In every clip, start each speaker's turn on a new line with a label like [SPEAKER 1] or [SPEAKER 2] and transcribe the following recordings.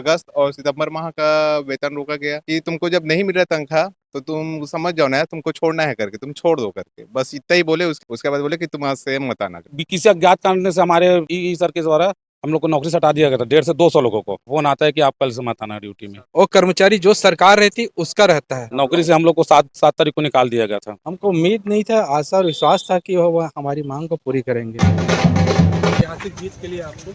[SPEAKER 1] अगस्त और सितंबर माह का वेतन रोका गया कि तुमको जब नहीं मिल रहा तनख्वाह तो तुम समझ जाओ ना, तुमको छोड़ना है करके तुम छोड़ दो करके, बस इतना ही बोले। उसके बाद बोले कि तुम आज से मत आना।
[SPEAKER 2] किसी अज्ञात कारण से हमारे ई सर के द्वारा हम लोग को नौकरी से हटा दिया गया था। 150 से 200 लोगों को फोन आता है कि आप कल से मत आना ड्यूटी में।
[SPEAKER 3] और कर्मचारी जो सरकार रहती उसका रहता है।
[SPEAKER 2] नौकरी से हम लोग को 7 तारीख को निकाल दिया गया था।
[SPEAKER 3] हमको उम्मीद नहीं था, आशा और विश्वास था कि वह हमारी मांग को पूरी करेंगे। ऐतिहासिक जीत के लिए आपको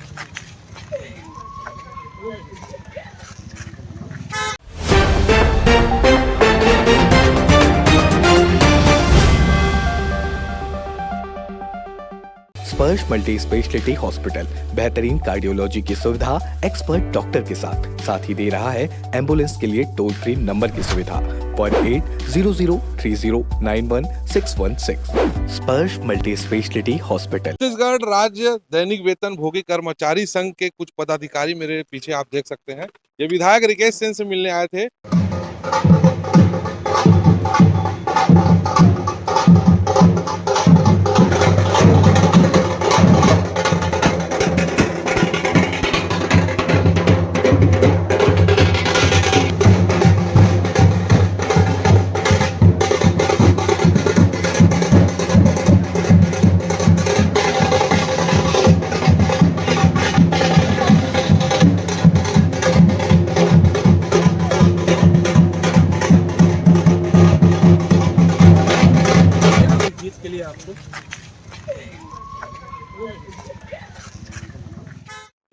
[SPEAKER 4] स्पर्श मल्टी स्पेशलिटी हॉस्पिटल बेहतरीन कार्डियोलॉजी की सुविधा एक्सपर्ट डॉक्टर के साथ ही दे रहा है एम्बुलेंस के लिए टोल फ्री नंबर की सुविधा 08003091616। स्पर्श मल्टी स्पेशलिटी हॉस्पिटल।
[SPEAKER 5] छत्तीसगढ़ राज्य दैनिक वेतन भोगी कर्मचारी संघ के कुछ पदाधिकारी मेरे पीछे आप देख सकते हैं। ये विधायक रिकेश सिंह से मिलने आए थे।
[SPEAKER 3] जीत के लिए आपको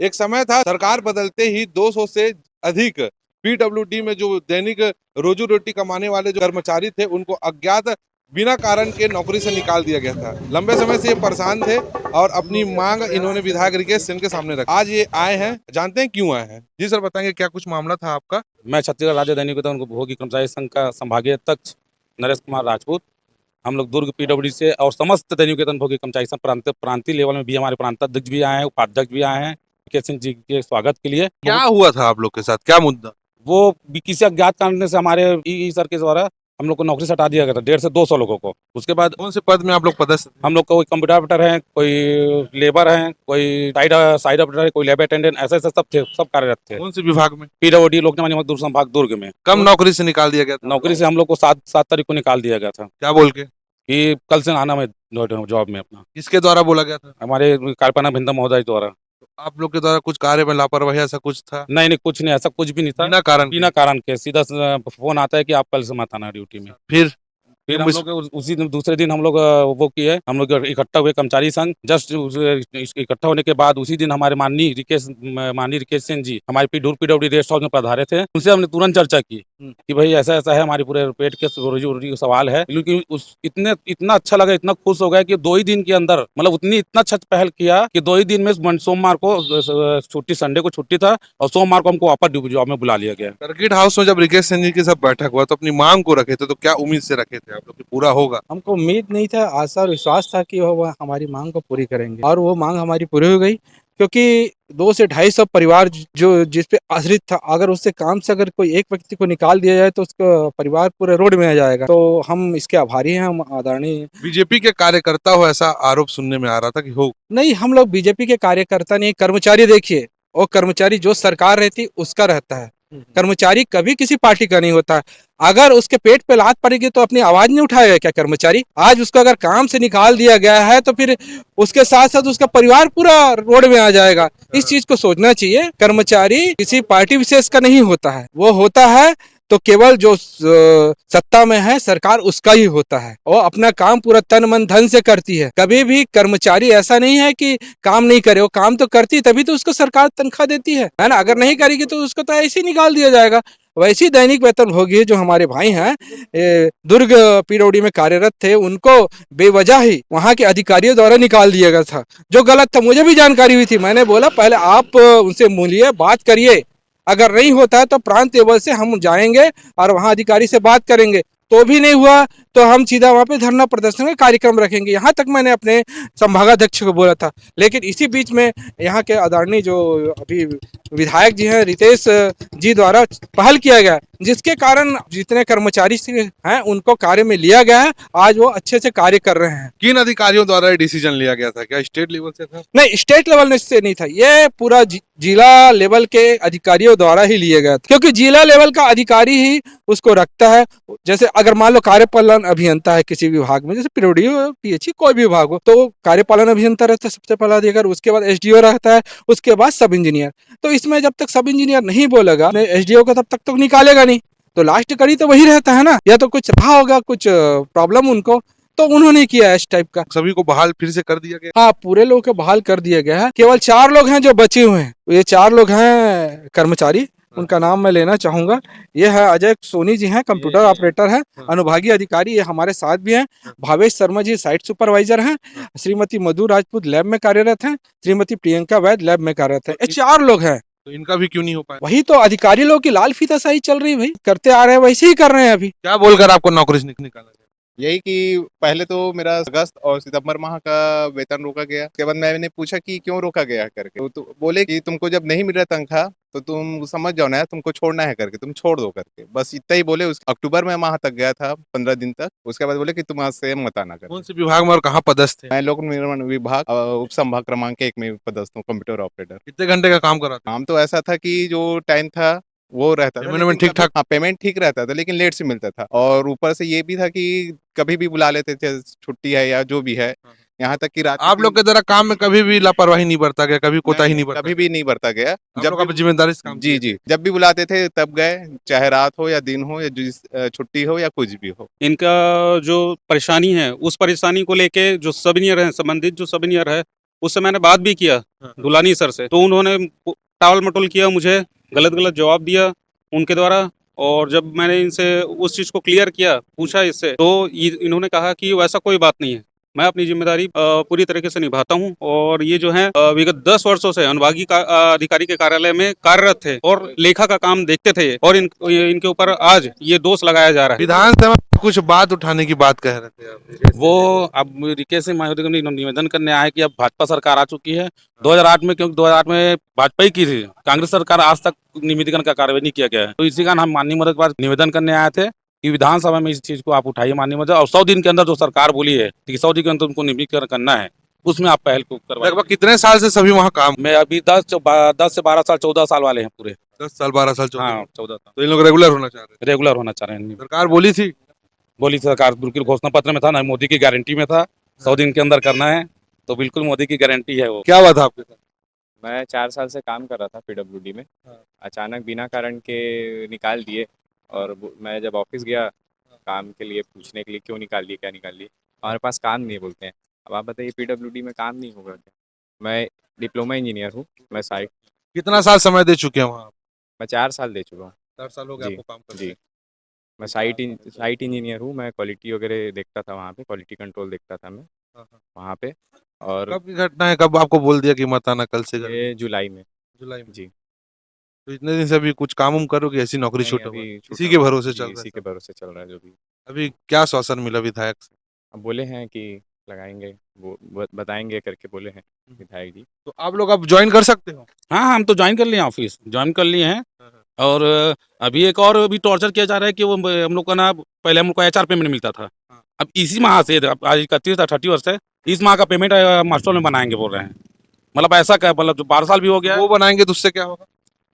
[SPEAKER 5] एक समय था, सरकार बदलते ही 200 से अधिक पीडब्ल्यूडी में जो दैनिक रोजी रोटी कमाने वाले जो कर्मचारी थे उनको अज्ञात बिना कारण के नौकरी से निकाल दिया गया था। लंबे समय से ये परेशान थे और अपनी मांग इन्होंने विधायक रिकेश सिंह के सामने रखी। आज ये आए हैं, जानते हैं क्यों आए हैं? जी सर, बताएंगे क्या कुछ मामला था आपका?
[SPEAKER 2] मैं छत्तीसगढ़ राज्य दैनिक वेतन भोगी कर्मचारी संघ का संभागीय अध्यक्ष नरेश कुमार राजपूत। हम लोग दुर्ग पीडब्ल्यूडी से और समस्त दैनिक वेतन भोगी कर्मचारी संघ प्रांतीय लेवल में भी हमारे प्रांताध्यक्ष भी आए हैं, उपाध्यक्ष भी आए हैं रिकेश सिंह जी के स्वागत के लिए।
[SPEAKER 5] क्या हुआ था आप लोग के साथ, क्या मुद्दा?
[SPEAKER 2] वो किसी अज्ञात कारण से हमारे ई सर के द्वारा हम लोग को नौकरी से हटा दिया गया था 150 से 200 लोगों को। उसके बाद
[SPEAKER 5] कौन से पद में आप लोग पदस्थ थे?
[SPEAKER 2] हम लोग कोई कंप्यूटर ऑपरेटर हैं, कोई लेबर हैं, कोई साइड ऑपरेटर है, कोई लैब अटेंडेंट, ऐसे ऐसे सब थे, सब कार्यरत थे।
[SPEAKER 5] कौन से विभाग में?
[SPEAKER 2] पीडब्ल्यूडी लोक निर्माण निगम दूर संभाग दुर्ग में।
[SPEAKER 5] कम नौकरी से निकाल दिया गया था?
[SPEAKER 2] नौकरी से हम लोग को 7 तारीख को निकाल दिया गया था
[SPEAKER 5] क्या बोल के?
[SPEAKER 2] कि कल से आना मैं जॉब में अपना।
[SPEAKER 5] किसके द्वारा बोला गया था?
[SPEAKER 2] हमारे कार्यपालक अभियंता महोदय द्वारा।
[SPEAKER 5] आप लोग के द्वारा कुछ कार्य में लापरवाही ऐसा कुछ था?
[SPEAKER 2] नहीं, कुछ नहीं, ऐसा कुछ भी नहीं था।
[SPEAKER 5] बिना कारण
[SPEAKER 2] बिना कारण के सीधा फोन आता है कि आप कल से मत आना ड्यूटी में।
[SPEAKER 5] फिर
[SPEAKER 2] हम लोग उसी दिन दूसरे दिन हम लोग वो किए, हम लोग इकट्ठा हुए कर्मचारी संघ। जस्ट इकट्ठा होने के बाद उसी दिन हमारे माननीय रिकेश सिंह जी हमारे पीडब्ल्यूडी रेस्ट हाउस में पधारे थे। उनसे हमने तुरंत चर्चा की कि भाई ऐसा ऐसा है, हमारे पूरे पेट के रोजी का सवाल है। लेकिन इतना अच्छा लगा, इतना खुश हो गया कि 2 ही दिन के अंदर, मतलब इतना अच्छा पहल किया कि 2 ही दिन में सोमवार को छुट्टी, संडे को छुट्टी था और सोमवार को हमको वापस जॉब में बुला लिया गया।
[SPEAKER 5] सर्किट हाउस में जब रिकेश सिंह जी के साथ बैठक हुआ तो अपनी मांग को रखे थे, तो क्या उम्मीद से रखे थे आप लोग कि पूरा होगा?
[SPEAKER 3] हमको उम्मीद नहीं था, आशा और विश्वास था कि वह हमारी मांग को पूरी करेंगे और वो मांग हमारी पूरी हो गई। क्योंकि 200 से 250 परिवार जो जिस पे आश्रित था, अगर उससे काम से अगर कोई एक व्यक्ति को निकाल दिया जाए तो उसका परिवार पूरे रोड में आ जाएगा। तो हम इसके आभारी हैं, हम आदरणीय।
[SPEAKER 5] बीजेपी के कार्यकर्ता हो ऐसा आरोप सुनने में आ रहा था कि हो?
[SPEAKER 3] नहीं, हम लोग बीजेपी के कार्यकर्ता नहीं, कर्मचारी। देखिए, और कर्मचारी जो सरकार रहती उसका रहता है। कर्मचारी कभी किसी पार्टी का नहीं होता। अगर उसके पेट पे लात पड़ेगी तो अपनी आवाज नहीं उठाएगा क्या कर्मचारी? आज उसको अगर काम से निकाल दिया गया है तो फिर उसके साथ साथ उसका परिवार पूरा रोड में आ जाएगा। इस चीज को सोचना चाहिए। कर्मचारी किसी पार्टी विशेष का नहीं होता है, वो होता है तो केवल जो सत्ता में है सरकार उसका ही होता है। वो अपना काम पूरा तन मन धन से करती है। कभी भी कर्मचारी ऐसा नहीं है कि काम नहीं करे, वो काम तो करती, तभी तो उसको सरकार तनख्वाह देती है ना। अगर नहीं करेगी तो उसको तो ऐसे ही निकाल दिया जाएगा। वैसे ही दैनिक वेतन भोगी जो हमारे भाई हैं दुर्ग पीडब्ल्यूडी में कार्यरत थे, उनको बेवजह ही वहां के अधिकारियों द्वारा निकाल दिया गया था, जो गलत था। मुझे भी जानकारी हुई थी, मैंने बोला पहले आप उनसे मिलिए, बात करिए। अगर नहीं होता है तो प्रांत लेवल से हम जाएंगे और वहां अधिकारी से बात करेंगे। तो भी नहीं हुआ तो हम सीधा वहां पे धरना प्रदर्शन का कार्यक्रम रखेंगे। यहाँ तक मैंने अपने संभागाध्यक्ष को बोला था। लेकिन इसी बीच में यहाँ के आदरणीय जो अभी विधायक जी हैं रितेश जी द्वारा पहल किया गया, जिसके कारण जितने कर्मचारी हैं उनको कार्य में लिया गया है, आज वो अच्छे से कार्य कर रहे हैं।
[SPEAKER 5] किन अधिकारियों द्वारा ये डिसीजन लिया गया था? क्या स्टेट लेवल से था?
[SPEAKER 3] नहीं, स्टेट लेवल से नहीं था, ये पूरा जिला लेवल के अधिकारियों द्वारा ही लिए गया था, क्योंकि जिला लेवल का अधिकारी ही उसको रखता है। जैसे अगर मान लो कार्यपालन अभियंता है किसी विभाग में, जैसे पीडब्ल्यूडी पीएचई कोई भी विभाग हो, तो कार्यपालन अभियंता रहता है सबसे पहला अधिकारी, उसके बाद एसडीओ रहता है, उसके बाद सब इंजीनियर। तो इसमें जब तक सब इंजीनियर नहीं बोलेगा एसडीओ को, तब तक तो निकालेगा नहीं, तो लास्ट कड़ी तो वही रहता है ना, या तो कुछ रहा होगा, कुछ प्रॉब्लम उनको, तो उन्होंने किया इस टाइप का।
[SPEAKER 5] सभी को बहाल फिर से कर दिया गया?
[SPEAKER 3] हाँ, पूरे लोगों को बहाल कर दिया गया है, केवल 4 लोग हैं जो बचे हुए हैं। ये 4 लोग हैं कर्मचारी, उनका नाम मैं लेना चाहूंगा। ये है अजय सोनी जी हैं, कंप्यूटर ऑपरेटर हैं, अनुभागीय अधिकारी ये हमारे साथ भी हैं। भावेश शर्मा जी साइट सुपरवाइजर हैं, श्रीमती मधु राजपूत लैब में कार्यरत हैं, श्रीमती प्रियंका वैद लैब में कार्यरत है। ये 4 लोग हैं।
[SPEAKER 5] तो इनका भी क्यों नहीं हो पाया?
[SPEAKER 3] वही तो अधिकारी लोग की लाल फीताशाही चल रही है भाई, करते आ रहे हैं वैसे ही कर रहे हैं अभी।
[SPEAKER 5] क्या बोलकर आपको नौकरी से निकाला गया?
[SPEAKER 1] यही कि पहले तो मेरा अगस्त और सितंबर माह का वेतन रोका गया। उसके बाद मैंने पूछा कि क्यों रोका गया है करके, तो बोले कि तुमको जब नहीं मिल रहा तनख्वाह तो तुम समझ जाओ ना, तुमको छोड़ना है करके, तुम छोड़ दो करके, बस इतना ही बोले। अक्टूबर में माह तक गया था, 15 दिन तक। उसके बाद बोले कि तुम आज से मत आना कर।
[SPEAKER 5] कौन से विभाग में और कहाँ पदस्थ थे?
[SPEAKER 1] मैं लोक निर्माण विभाग उप संभाग क्रमांक 1 में पदस्थ हूँ, कंप्यूटर ऑपरेटर।
[SPEAKER 5] कितने घंटे का काम करा था?
[SPEAKER 1] काम तो ऐसा था कि जो टाइम था वो रहता था,
[SPEAKER 5] पेमेंट में
[SPEAKER 1] लेकिन
[SPEAKER 5] ठीक-ठाक?
[SPEAKER 1] हाँ, पेमेंट ठीक रहता था, लेकिन लेट से मिलता था। और ऊपर से ये भी था कि कभी भी बुला लेते थे, छुट्टी है या जो भी है, यहाँ तक कि रात
[SPEAKER 5] आप लोग के द्वारा काम में कभी भी लापरवाही नहीं बरता गया, कभी कोताही नहीं बरता
[SPEAKER 1] कभी भी नहीं बरता गया।
[SPEAKER 5] जब आप जिम्मेदारी से काम
[SPEAKER 1] जी जी, जब भी बुलाते थे तब गए, चाहे रात हो या दिन हो या छुट्टी हो या कुछ भी हो।
[SPEAKER 2] इनका जो परेशानी है, उस परेशानी को लेके जो सब इंजीनियर हैं, संबंधित जो सब इंजीनियर है, उससे मैंने बात भी किया दुलानी सर से, तो उन्होंने टाल मटोल किया, मुझे गलत गलत जवाब दिया उनके द्वारा। और जब मैंने इनसे उस चीज़ को क्लियर किया, पूछा इससे, तो इन्होंने कहा कि वैसा कोई बात नहीं है, मैं अपनी जिम्मेदारी पूरी तरीके से निभाता हूं। और ये जो है विगत 10 वर्षों से अनुभागीय अधिकारी के कार्यालय में कार्यरत थे और लेखा का काम देखते थे, और इनके ऊपर आज ये दोष लगाया जा रहा है।
[SPEAKER 5] विधानसभा में कुछ बात उठाने की बात कह रहे थे आप।
[SPEAKER 2] वो अब रिकेश सिंह महोदय को निवेदन करने आए कि अब भाजपा सरकार आ चुकी है 2008 में, क्योंकि 2008 में भाजपा ही की थी, कांग्रेस सरकार आज तक निवेदन का कार्रवाई नहीं किया गया है। तो इसी कारण हम माननीय महोदय के पास निवेदन करने आए थे कि विधानसभा में इस चीज को आप उठाइए माननीय महोदय, और 100 दिन के अंदर जो सरकार बोली है कि 100 दिन के अंदर उनको निवीकरण करना है, उसमें आप पहल को करवाइए।
[SPEAKER 5] लगभग कितने साल से सभी वहाँ काम?
[SPEAKER 2] मैं अभी 10 से 12 साल 14 साल वाले हैं पूरे।
[SPEAKER 5] 10 साल 12 साल 14
[SPEAKER 2] हाँ, 14 साल
[SPEAKER 5] तो इन लोग रेगुलर होना चाह रहे हैं।
[SPEAKER 2] रेगुलर होना चाह रहे हैं।
[SPEAKER 5] सरकार बोली थी?
[SPEAKER 2] बोली सरकार बिल्कुल घोषणा पत्र में था ना, मोदी की गारंटी में था 100 दिन के अंदर करना है, तो बिल्कुल मोदी की गारंटी है वो।
[SPEAKER 5] क्या हुआ था आपके साथ?
[SPEAKER 6] मैं 4 साल से काम कर रहा था पीडब्ल्यूडी में। अचानक बिना कारण के निकाल दिए, और मैं जब ऑफिस गया काम के लिए पूछने के लिए क्यों निकाल दिए, क्या निकाल दिए, हमारे पास काम नहीं बोलते हैं। अब आप बताइए पीडब्ल्यूडी में काम नहीं होगा क्या? मैं डिप्लोमा इंजीनियर हूँ, मैं साइट
[SPEAKER 5] कितना साल समय दे चुके हैं वहाँ?
[SPEAKER 6] मैं 4 साल दे चुका हूँ।
[SPEAKER 5] 4 साल हो गए
[SPEAKER 6] जी,
[SPEAKER 5] आपको काम करते
[SPEAKER 6] जी।
[SPEAKER 5] हैं।
[SPEAKER 6] मैं साइट इंजीनियर हूँ, मैं क्वालिटी वगैरह देखता था वहाँ पे, क्वालिटी कंट्रोल देखता था मैं
[SPEAKER 5] हाँ, हाँ।
[SPEAKER 6] वहाँ पे। और
[SPEAKER 5] कब की घटना है, कब आपको बोल दिया कि मत आना कल से?
[SPEAKER 6] ये जुलाई में।
[SPEAKER 5] जुलाई में।
[SPEAKER 6] जी।
[SPEAKER 5] तो इतने दिन से अभी कुछ काम उम करोगे, ऐसी नौकरी
[SPEAKER 6] नहीं,
[SPEAKER 5] छूटा
[SPEAKER 6] अभी
[SPEAKER 5] हुआ?
[SPEAKER 6] छूटा
[SPEAKER 5] इसी के
[SPEAKER 6] हुआ है।
[SPEAKER 5] भरोसे
[SPEAKER 6] जी,
[SPEAKER 5] चल रहा
[SPEAKER 6] इसी
[SPEAKER 5] है
[SPEAKER 6] के
[SPEAKER 5] सब?
[SPEAKER 6] भरोसे चल रहा है जो भी।
[SPEAKER 5] अभी क्या आश्वासन मिला विधायक से?
[SPEAKER 6] अब बोले हैं कि लगाएंगे, वो बताएंगे करके बोले हैं विधायक जी।
[SPEAKER 5] तो आप लोग अब ज्वाइन कर सकते हो?
[SPEAKER 2] हाँ, हम तो ज्वाइन कर लिए हैं, ऑफिस ज्वाइन कर लिए हैं। और अभी एक और भी टॉर्चर किया जा रहा है कि वो हम लोग का ना, पहले हम लोग को एचआर पेमेंट मिलता था, अब इसी माह से, अब आज 31 है, इस माह का पेमेंट मास्टर में बनाएंगे बोल रहे हैं। मतलब ऐसा क्या, मतलब जो 12 साल भी हो गया है,
[SPEAKER 5] वो बनाएंगे तो उससे क्या होगा?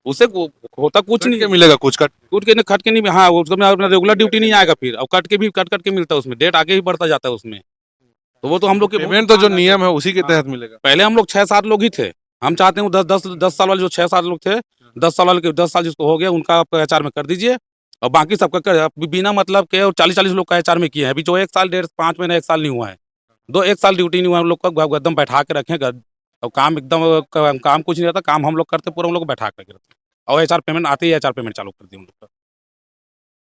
[SPEAKER 2] उससे होता कुछ
[SPEAKER 5] कट
[SPEAKER 2] नहीं
[SPEAKER 5] के मिलेगा कुछ कट?
[SPEAKER 2] कूट के खट के नहीं, हाँ उसमें अपना रेगुलर ड्यूटी नहीं आएगा फिर, और कट के मिलता है उसमें, डेट आगे ही बढ़ता जाता है उसमें। तो वो तो हम लोग के
[SPEAKER 5] पेमेंट तो जो नियम है उसी के तहत मिलेगा।
[SPEAKER 2] पहले हम लोग 6-7 लोग ही थे, हम चाहते हैं 10 साल वाले जो 6-7 लोग थे, 10 साल वाले के 10 साल जिसको हो गया उनका आप एचआर में कर दीजिए, और बाकी सबका बिना मतलब के, और 40-40 लोग का एचआर में किए हैं। अभी जो 1 साल 5 महीने 1 साल नहीं हुआ है, 1 साल ड्यूटी नहीं हुआ, हम लोग को एकदम बैठा के रखें, और काम एकदम काम कुछ नहीं रहता, काम हम लोग करते, पूरा हम लोग को बैठा के रखते, और एचआर पेमेंट आते ही एचआर पेमेंट चालू कर दी हम लोग का।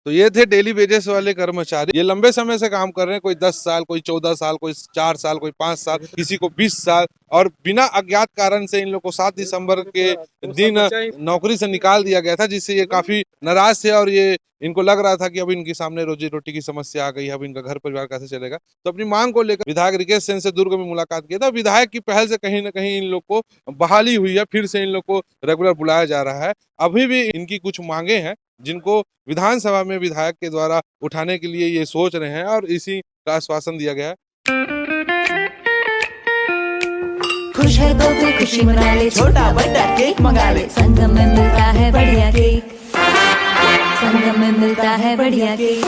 [SPEAKER 5] तो ये थे डेली वेजेस वाले कर्मचारी। ये लंबे समय से काम कर रहे हैं, कोई 10 साल, कोई 14 साल, कोई 4 साल, कोई 5 साल, किसी को 20 साल, और बिना अज्ञात कारण से इन लोग को 7 दिसंबर के दिन नौकरी से निकाल दिया गया था, जिससे ये काफी नाराज थे। और ये इनको लग रहा था कि अब इनके सामने रोजी रोटी की समस्या आ गई है, अब इनका घर परिवार कैसे चलेगा। तो अपनी मांग को लेकर विधायक रिकेश सिंह से दुर्ग में मुलाकात किया था। विधायक की पहल से कहीं ना कहीं इन लोग को बहाली हुई है, फिर से इन लोग को रेगुलर बुलाया जा रहा है। अभी भी इनकी कुछ मांगे हैं, जिनको विधानसभा में विधायक के द्वारा उठाने के लिए ये सोच रहे हैं और इसी का आश्वासन दिया गया है।
[SPEAKER 7] खुश है तो फिर खुशी मना ले, छोटा बड़ा केक मंगा ले, संगम में मिलता है बढ़िया केक, संगम में मिलता है बढ़िया केक।